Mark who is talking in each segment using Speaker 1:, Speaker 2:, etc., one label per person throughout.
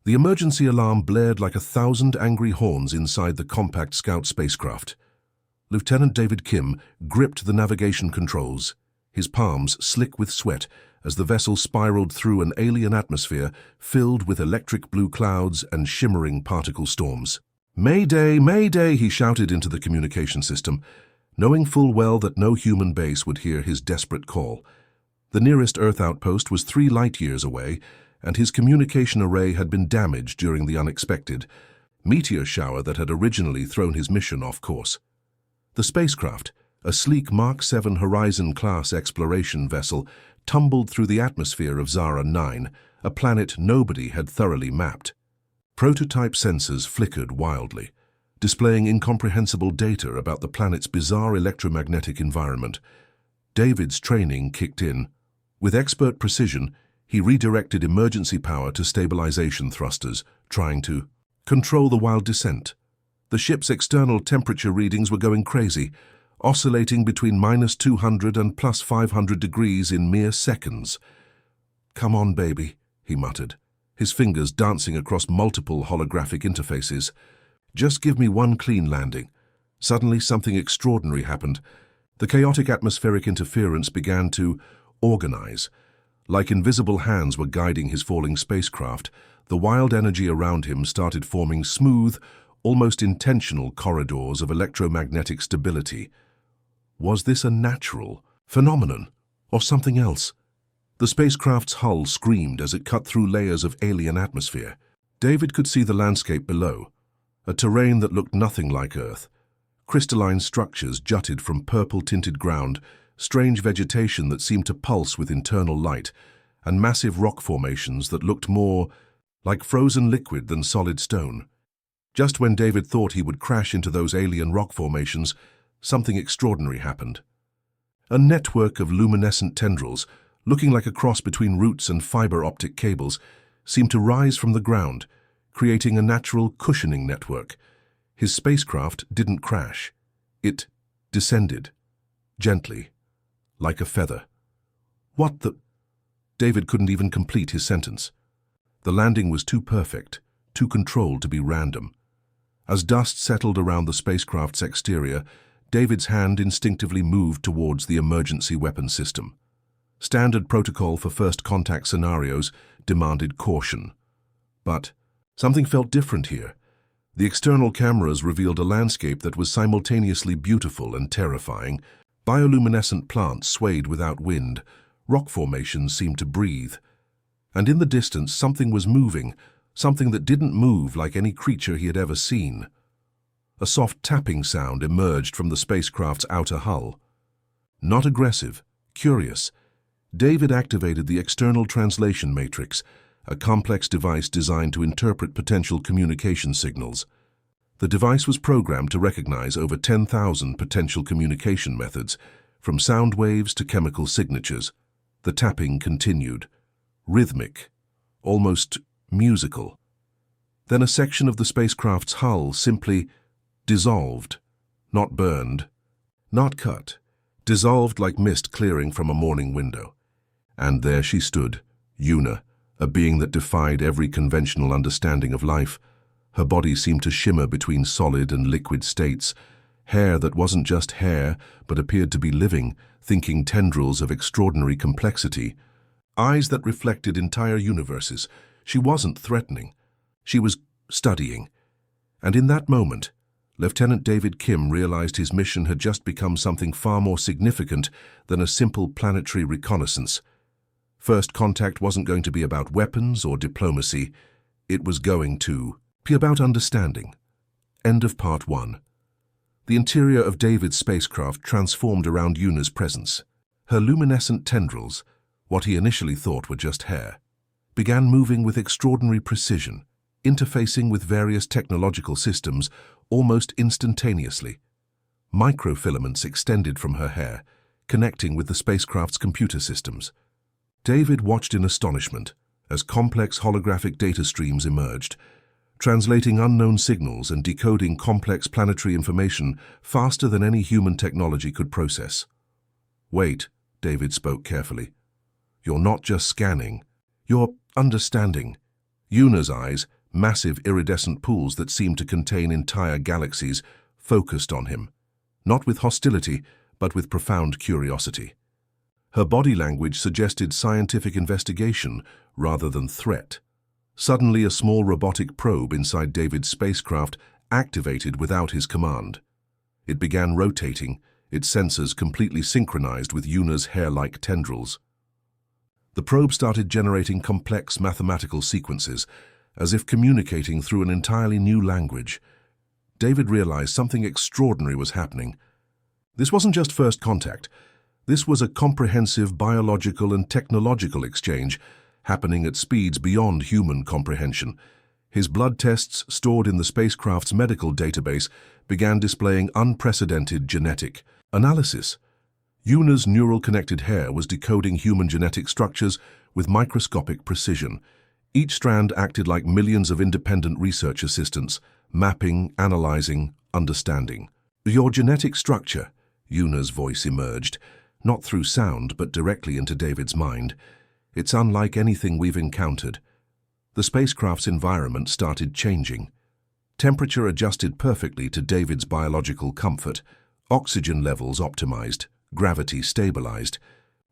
Speaker 1: The emergency alarm blared like 1,000 angry horns inside the compact scout spacecraft. Lieutenant David Kim gripped the navigation controls, his palms slick with sweat as the vessel spiraled through an alien atmosphere filled with electric blue clouds and shimmering particle storms. "Mayday, Mayday," he shouted into the communication system, knowing full well that no human base would hear his desperate call. The nearest Earth outpost was 3 light-years away, and his communication array had been damaged during the unexpected meteor shower that had originally thrown his mission off course. The spacecraft, a sleek Mark 7 Horizon-class exploration vessel, tumbled through the atmosphere of Zara 9, a planet nobody had thoroughly mapped. Prototype sensors flickered wildly, displaying incomprehensible data about the planet's bizarre electromagnetic environment. David's training kicked in. With expert precision, he redirected emergency power to stabilization thrusters, trying to control the wild descent. The ship's external temperature readings were going crazy, oscillating between -200 and +500 degrees in mere seconds. "Come on, baby," he muttered, his fingers dancing across multiple holographic interfaces. "Just give me one clean landing." Suddenly, something extraordinary happened. The chaotic atmospheric interference began to organize. Like invisible hands were guiding his falling spacecraft, the wild energy around him started forming smooth, almost intentional corridors of electromagnetic stability. Was this a natural phenomenon, or something else? The spacecraft's hull screamed as it cut through layers of alien atmosphere. David could see the landscape below, a terrain that looked nothing like Earth. Crystalline structures jutted from purple-tinted ground, strange vegetation that seemed to pulse with internal light, and massive rock formations that looked more like frozen liquid than solid stone. Just when David thought he would crash into those alien rock formations, something extraordinary happened. A network of luminescent tendrils, looking like a cross between roots and fiber optic cables, seemed to rise from the ground, creating a natural cushioning network. His spacecraft didn't crash. It descended, gently, like a feather. What the... David couldn't even complete his sentence. The landing was too perfect, too controlled to be random. As dust settled around the spacecraft's exterior, David's hand instinctively moved towards the emergency weapon system. Standard protocol for first contact scenarios demanded caution. But something felt different here. The external cameras revealed a landscape that was simultaneously beautiful and terrifying. Bioluminescent plants swayed without wind, rock formations seemed to breathe. And in the distance something was moving, something that didn't move like any creature he had ever seen. A soft tapping sound emerged from the spacecraft's outer hull. Not aggressive, curious, David activated the external translation matrix, a complex device designed to interpret potential communication signals. The device was programmed to recognize over 10,000 potential communication methods, from sound waves to chemical signatures. The tapping continued, rhythmic, almost musical. Then a section of the spacecraft's hull simply dissolved, not burned, not cut, dissolved like mist clearing from a morning window. And there she stood, Una, a being that defied every conventional understanding of life. Her body seemed to shimmer between solid and liquid states, hair that wasn't just hair, but appeared to be living, thinking tendrils of extraordinary complexity. Eyes that reflected entire universes. She wasn't threatening. She was studying. And in that moment, Lieutenant David Kim realized his mission had just become something far more significant than a simple planetary reconnaissance. First contact wasn't going to be about weapons or diplomacy. It was going to be about understanding. End of part 1. The interior of David's spacecraft transformed around Una's presence. Her luminescent tendrils, what he initially thought were just hair, began moving with extraordinary precision, interfacing with various technological systems almost instantaneously. Microfilaments extended from her hair, connecting with the spacecraft's computer systems. David watched in astonishment as complex holographic data streams emerged, translating unknown signals and decoding complex planetary information faster than any human technology could process. "Wait," David spoke carefully. "You're not just scanning, you're understanding." Una's eyes, massive iridescent pools that seemed to contain entire galaxies, focused on him, not with hostility, but with profound curiosity. Her body language suggested scientific investigation rather than threat. Suddenly, a small robotic probe inside David's spacecraft activated without his command. It began rotating, its sensors completely synchronized with Yuna's hair-like tendrils. The probe started generating complex mathematical sequences, as if communicating through an entirely new language. David realized something extraordinary was happening. This wasn't just first contact. This was a comprehensive biological and technological exchange happening at speeds beyond human comprehension. His blood tests, stored in the spacecraft's medical database, began displaying unprecedented genetic analysis. Yuna's neural-connected hair was decoding human genetic structures with microscopic precision. Each strand acted like millions of independent research assistants, mapping, analyzing, understanding. "Your genetic structure," Yuna's voice emerged, not through sound but directly into David's mind. "It's unlike anything we've encountered." The spacecraft's environment started changing. Temperature adjusted perfectly to David's biological comfort, oxygen levels optimized, gravity stabilized.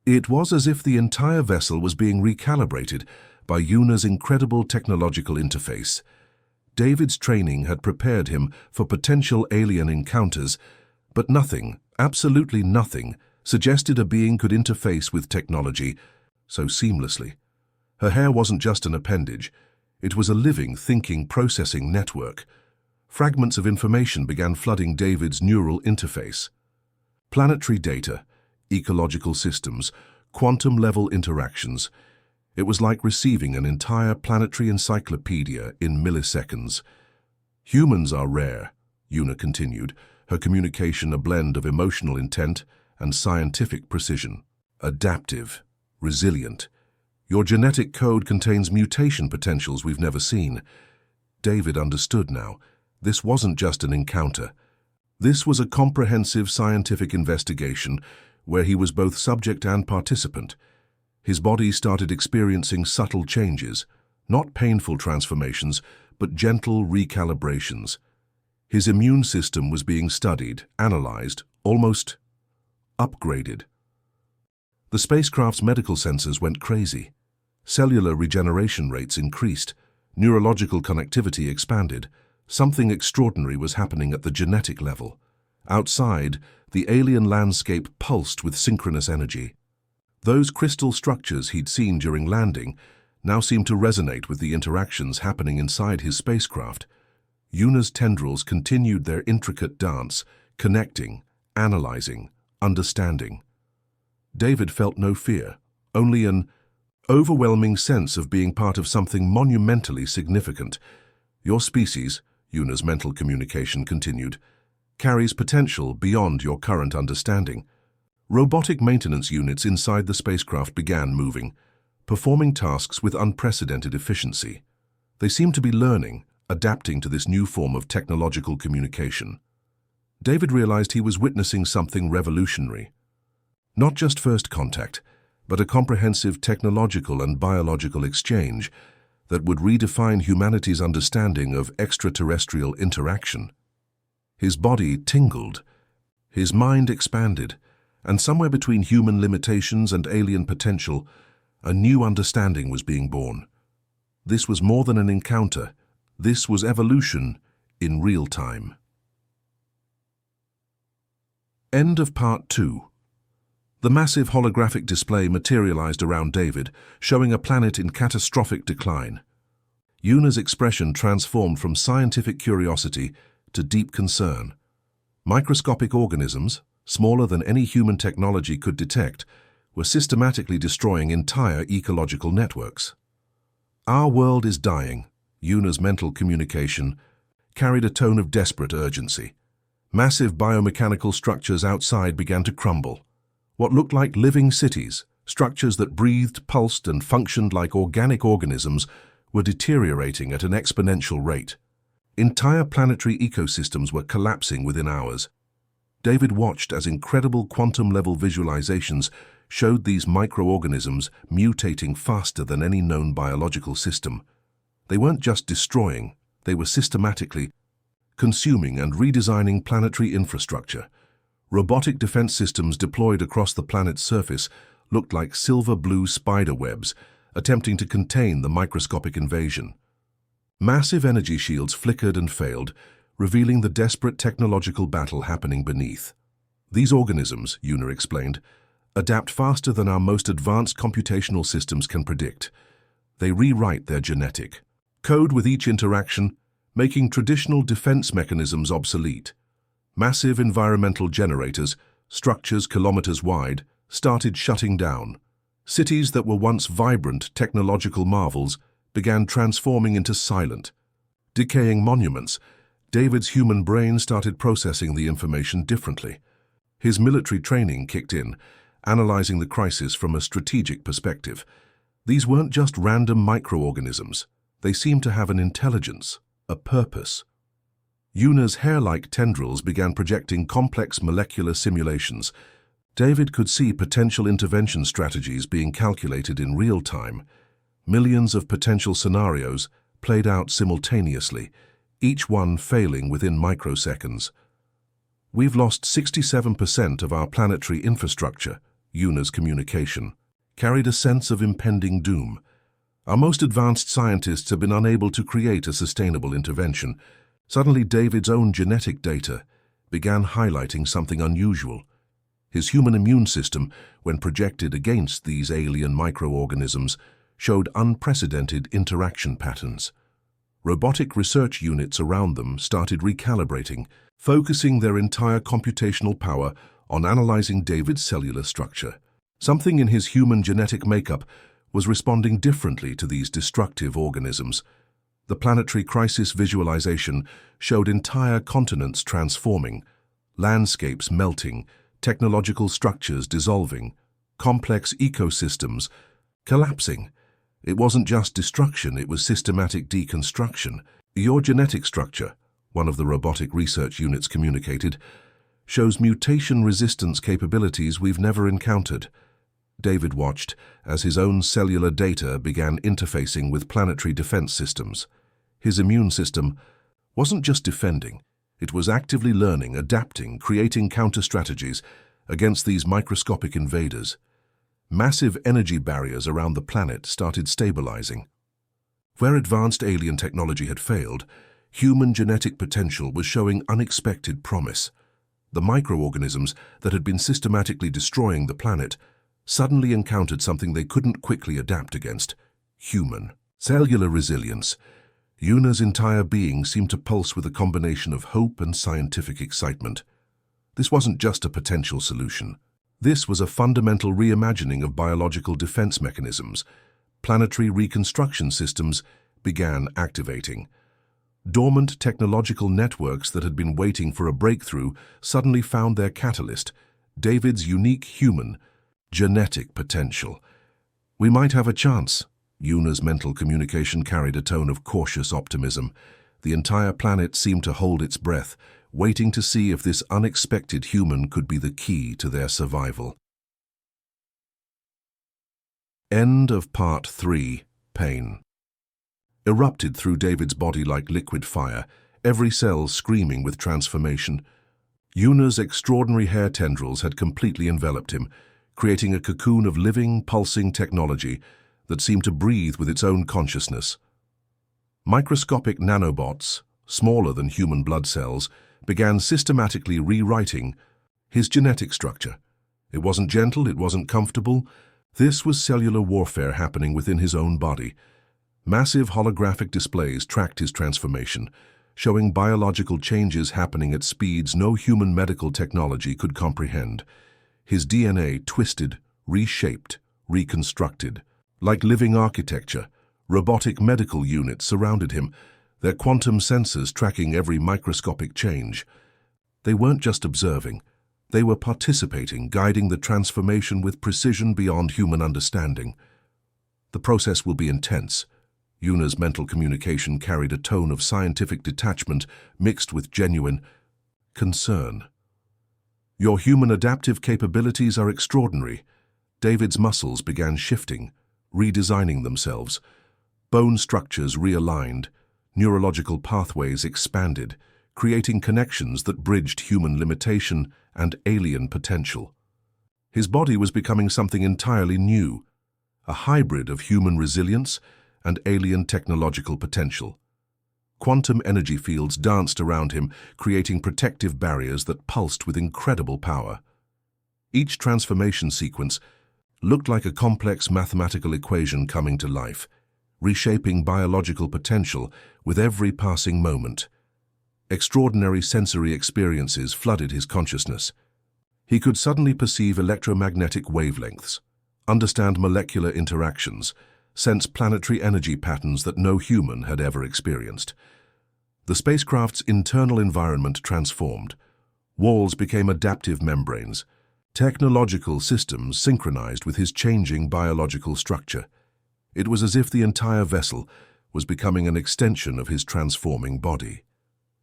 Speaker 1: It was as if the entire vessel was being recalibrated by Yuna's incredible technological interface. David's training had prepared him for potential alien encounters, but nothing, absolutely nothing, suggested a being could interface with technology so seamlessly. Her hair wasn't just an appendage. It was a living, thinking, processing network. Fragments of information began flooding David's neural interface. Planetary data, ecological systems, quantum-level interactions. It was like receiving an entire planetary encyclopedia in milliseconds. "Humans are rare," Yuna continued, her communication a blend of emotional intent and scientific precision. "Adaptive, resilient. Your genetic code contains mutation potentials we've never seen." David understood now. This wasn't just an encounter. This was a comprehensive scientific investigation where he was both subject and participant. His body started experiencing subtle changes, not painful transformations, but gentle recalibrations. His immune system was being studied, analyzed, almost upgraded. The spacecraft's medical sensors went crazy. Cellular regeneration rates increased, neurological connectivity expanded. Something extraordinary was happening at the genetic level. Outside, the alien landscape pulsed with synchronous energy. Those crystal structures he'd seen during landing now seemed to resonate with the interactions happening inside his spacecraft. Yuna's tendrils continued their intricate dance, connecting, analyzing, understanding. David felt no fear, only an overwhelming sense of being part of something monumentally significant. "Your species," Yuna's mental communication continued, "carries potential beyond your current understanding." Robotic maintenance units inside the spacecraft began moving, performing tasks with unprecedented efficiency. They seemed to be learning, adapting to this new form of technological communication. David realized he was witnessing something revolutionary. Not just first contact, but a comprehensive technological and biological exchange that would redefine humanity's understanding of extraterrestrial interaction. His body tingled, his mind expanded, and somewhere between human limitations and alien potential, a new understanding was being born. This was more than an encounter. This was evolution in real time. End of Part 2. The massive holographic display materialized around David, showing a planet in catastrophic decline. Yuna's expression transformed from scientific curiosity to deep concern. Microscopic organisms, smaller than any human technology could detect, were systematically destroying entire ecological networks. "Our world is dying," Yuna's mental communication carried a tone of desperate urgency. Massive biomechanical structures outside began to crumble. What looked like living cities, structures that breathed, pulsed, and functioned like organic organisms, were deteriorating at an exponential rate. Entire planetary ecosystems were collapsing within hours. David watched as incredible quantum-level visualizations showed these microorganisms mutating faster than any known biological system. They weren't just destroying, they were systematically consuming and redesigning planetary infrastructure. Robotic defense systems deployed across the planet's surface looked like silver-blue spider webs, attempting to contain the microscopic invasion. Massive energy shields flickered and failed, revealing the desperate technological battle happening beneath. These organisms, Una explained, adapt faster than our most advanced computational systems can predict. They rewrite their genetic code with each interaction, making traditional defense mechanisms obsolete. Massive environmental generators, structures kilometers wide, started shutting down. Cities that were once vibrant technological marvels began transforming into silent, decaying monuments. David's human brain started processing the information differently. His military training kicked in, analyzing the crisis from a strategic perspective. These weren't just random microorganisms. They seemed to have an intelligence, a purpose. Una's hair-like tendrils began projecting complex molecular simulations. David could see potential intervention strategies being calculated in real time. Millions of potential scenarios played out simultaneously, each one failing within microseconds. We've lost 67% of our planetary infrastructure, Una's communication carried a sense of impending doom. Our most advanced scientists have been unable to create a sustainable intervention. Suddenly, David's own genetic data began highlighting something unusual. His human immune system, when projected against these alien microorganisms, showed unprecedented interaction patterns. Robotic research units around them started recalibrating, focusing their entire computational power on analyzing David's cellular structure. Something in his human genetic makeup was responding differently to these destructive organisms. The planetary crisis visualization showed entire continents transforming, landscapes melting, technological structures dissolving, complex ecosystems collapsing. It wasn't just destruction, it was systematic deconstruction. Your genetic structure, one of the robotic research units communicated, shows mutation resistance capabilities we've never encountered. David watched as his own cellular data began interfacing with planetary defense systems. His immune system wasn't just defending, it was actively learning, adapting, creating counter-strategies against these microscopic invaders. Massive energy barriers around the planet started stabilizing. Where advanced alien technology had failed, human genetic potential was showing unexpected promise. The microorganisms that had been systematically destroying the planet suddenly encountered something they couldn't quickly adapt against: human cellular resilience. Una's entire being seemed to pulse with a combination of hope and scientific excitement. This wasn't just a potential solution. This was a fundamental reimagining of biological defense mechanisms. Planetary reconstruction systems began activating. Dormant technological networks that had been waiting for a breakthrough suddenly found their catalyst: David's unique human genetic potential. We might have a chance. Una's mental communication carried a tone of cautious optimism. The entire planet seemed to hold its breath, waiting to see if this unexpected human could be the key to their survival. End of Part 3. Pain erupted through David's body like liquid fire, every cell screaming with transformation. Una's extraordinary hair tendrils had completely enveloped him, creating a cocoon of living, pulsing technology that seemed to breathe with its own consciousness. Microscopic nanobots, smaller than human blood cells, began systematically rewriting his genetic structure. It wasn't gentle, it wasn't comfortable. This was cellular warfare happening within his own body. Massive holographic displays tracked his transformation, showing biological changes happening at speeds no human medical technology could comprehend. His DNA twisted, reshaped, reconstructed. Like living architecture, robotic medical units surrounded him, their quantum sensors tracking every microscopic change. They weren't just observing, they were participating, guiding the transformation with precision beyond human understanding. The process will be intense. Una's mental communication carried a tone of scientific detachment mixed with genuine concern. Your human adaptive capabilities are extraordinary. David's muscles began shifting, redesigning themselves. Bone structures realigned, neurological pathways expanded, creating connections that bridged human limitation and alien potential. His body was becoming something entirely new, a hybrid of human resilience and alien technological potential. Quantum energy fields danced around him, creating protective barriers that pulsed with incredible power. Each transformation sequence looked like a complex mathematical equation coming to life, reshaping biological potential with every passing moment. Extraordinary sensory experiences flooded his consciousness. He could suddenly perceive electromagnetic wavelengths, understand molecular interactions, sense planetary energy patterns that no human had ever experienced. The spacecraft's internal environment transformed. Walls became adaptive membranes. Technological systems synchronized with his changing biological structure. It was as if the entire vessel was becoming an extension of his transforming body.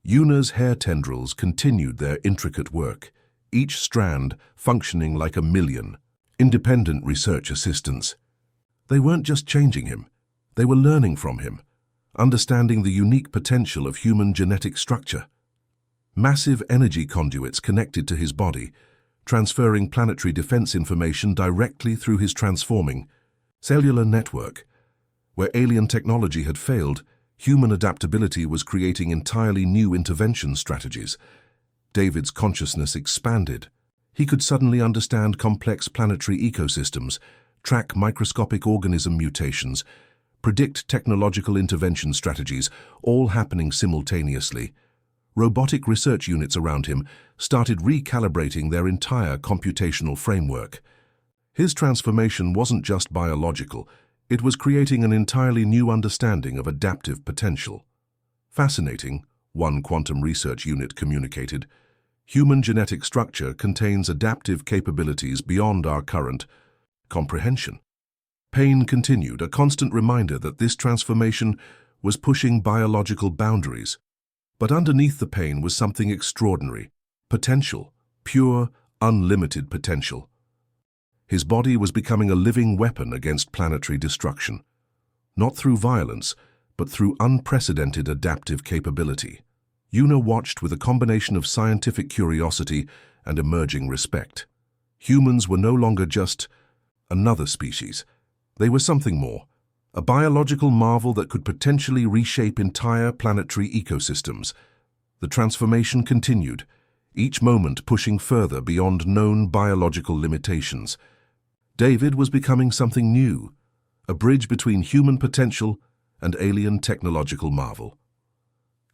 Speaker 1: Yuna's hair tendrils continued their intricate work, each strand functioning like a million independent research assistants. They weren't just changing him, they were learning from him, understanding the unique potential of human genetic structure. Massive energy conduits connected to his body, transferring planetary defense information directly through his transforming cellular network. Where alien technology had failed, human adaptability was creating entirely new intervention strategies. David's consciousness expanded. He could suddenly understand complex planetary ecosystems, track microscopic organism mutations, predict technological intervention strategies, all happening simultaneously. Robotic research units around him started recalibrating their entire computational framework. His transformation wasn't just biological, it was creating an entirely new understanding of adaptive potential. Fascinating, one quantum research unit communicated. Human genetic structure contains adaptive capabilities beyond our current comprehension. Pain continued, a constant reminder that this transformation was pushing biological boundaries. But underneath the pain was something extraordinary, potential, pure, unlimited potential. His body was becoming a living weapon against planetary destruction, not through violence, but through unprecedented adaptive capability. Yuna watched with a combination of scientific curiosity and emerging respect. Humans were no longer just another species. They were something more, a biological marvel that could potentially reshape entire planetary ecosystems. The transformation continued, each moment pushing further beyond known biological limitations. David was becoming something new, a bridge between human potential and alien technological marvel.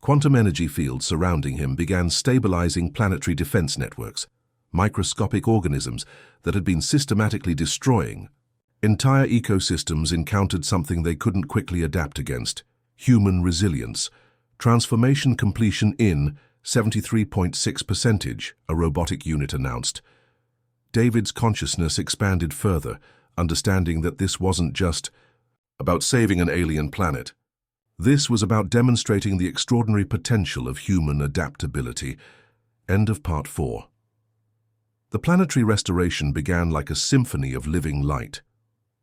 Speaker 1: Quantum energy fields surrounding him began stabilizing planetary defense networks, microscopic organisms that had been systematically destroying. Entire ecosystems encountered something they couldn't quickly adapt against: human resilience. Transformation completion in 73.6%, a robotic unit announced. David's consciousness expanded further, understanding that this wasn't just about saving an alien planet. This was about demonstrating the extraordinary potential of human adaptability. End of Part 4. The planetary restoration began like a symphony of living light.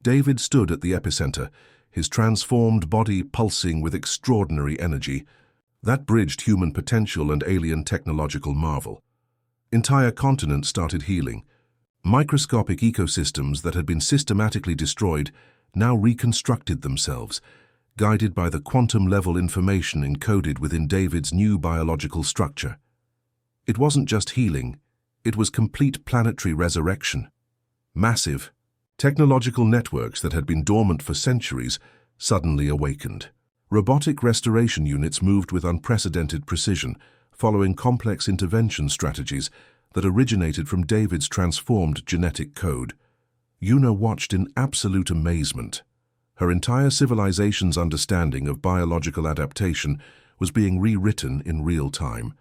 Speaker 1: David stood at the epicenter, his transformed body pulsing with extraordinary energy. That bridged human potential and alien technological marvel. Entire continents started healing. Microscopic ecosystems that had been systematically destroyed now reconstructed themselves, guided by the quantum-level information encoded within David's new biological structure. It wasn't just healing, it was complete planetary resurrection. Massive, technological networks that had been dormant for centuries suddenly awakened. Robotic restoration units moved with unprecedented precision, following complex intervention strategies that originated from David's transformed genetic code. Yuna watched in absolute amazement. Her entire civilization's understanding of biological adaptation was being rewritten in real time.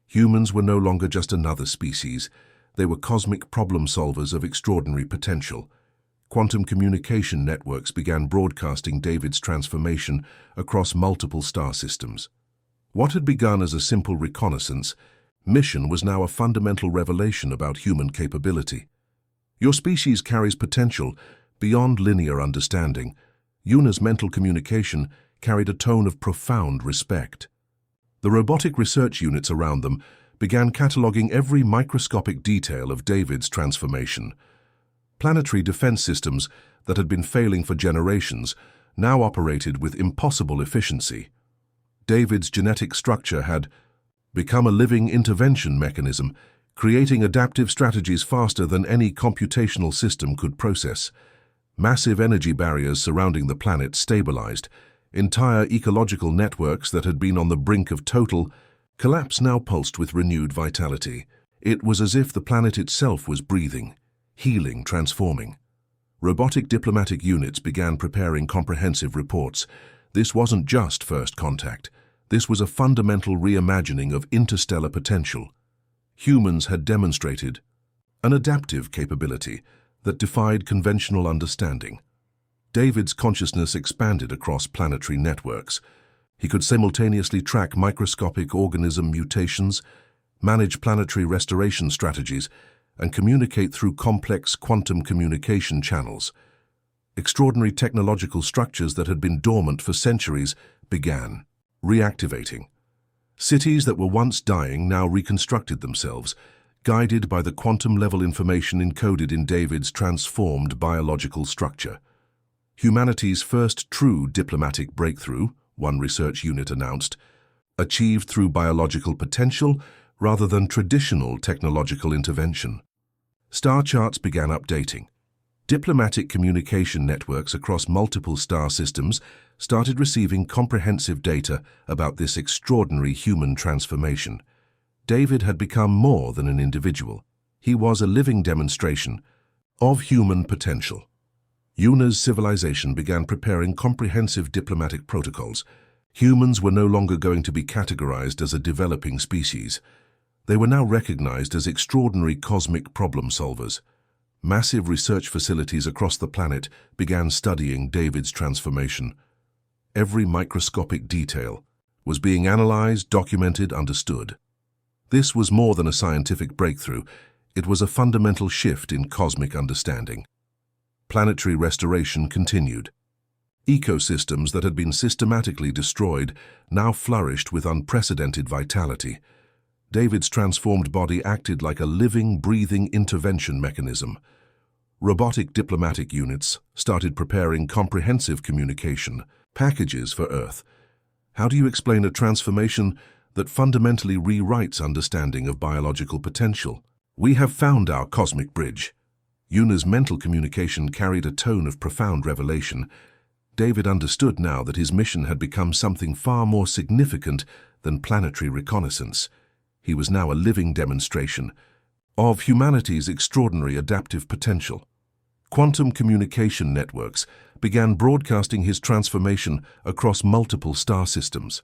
Speaker 1: Humans were no longer just another species. They were cosmic problem solvers of extraordinary potential. Quantum communication networks began broadcasting David's transformation across multiple star systems. What had begun as a simple reconnaissance mission was now a fundamental revelation about human capability. Your species carries potential beyond linear understanding. Yuna's mental communication carried a tone of profound respect. The robotic research units around them began cataloging every microscopic detail of David's transformation. Planetary defense systems that had been failing for generations now operated with impossible efficiency. David's genetic structure had become a living intervention mechanism, creating adaptive strategies faster than any computational system could process. Massive energy barriers surrounding the planet stabilized. Entire ecological networks that had been on the brink of total collapse now pulsed with renewed vitality. It was as if the planet itself was breathing, healing, transforming. Robotic diplomatic units began preparing comprehensive reports. This wasn't just first contact. This was a fundamental reimagining of interstellar potential. Humans had demonstrated an adaptive capability that defied conventional understanding. David's consciousness expanded across planetary networks. He could simultaneously track microscopic organism mutations, manage planetary restoration strategies, and communicate through complex quantum communication channels. Extraordinary technological structures that had been dormant for centuries began reactivating. Cities that were once dying now reconstructed themselves, guided by the quantum-level information encoded in David's transformed biological structure. Humanity's first true diplomatic breakthrough, one research unit announced, achieved through biological potential rather than traditional technological intervention. Star charts began updating. Diplomatic communication networks across multiple star systems started receiving comprehensive data about this extraordinary human transformation. David had become more than an individual. He was a living demonstration of human potential. Yuna's civilization began preparing comprehensive diplomatic protocols. Humans were no longer going to be categorized as a developing species. They were now recognized as extraordinary cosmic problem solvers. Massive research facilities across the planet began studying David's transformation. Every microscopic detail was being analyzed, documented, understood. This was more than a scientific breakthrough. It was a fundamental shift in cosmic understanding. Planetary restoration continued. Ecosystems that had been systematically destroyed now flourished with unprecedented vitality. David's transformed body acted like a living, breathing intervention mechanism. Robotic diplomatic units started preparing comprehensive communication packages for Earth. How do you explain a transformation that fundamentally rewrites understanding of biological potential? We have found our cosmic bridge. Yuna's mental communication carried a tone of profound revelation. David understood now that his mission had become something far more significant than planetary reconnaissance. He was now a living demonstration of humanity's extraordinary adaptive potential. Quantum communication networks began broadcasting his transformation across multiple star systems.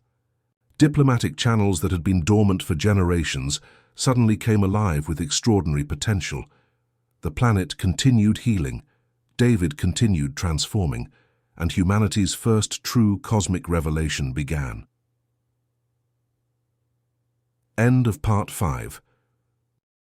Speaker 1: Diplomatic channels that had been dormant for generations suddenly came alive with extraordinary potential. The planet continued healing, David continued transforming, and humanity's first true cosmic revelation began. End of Part 5.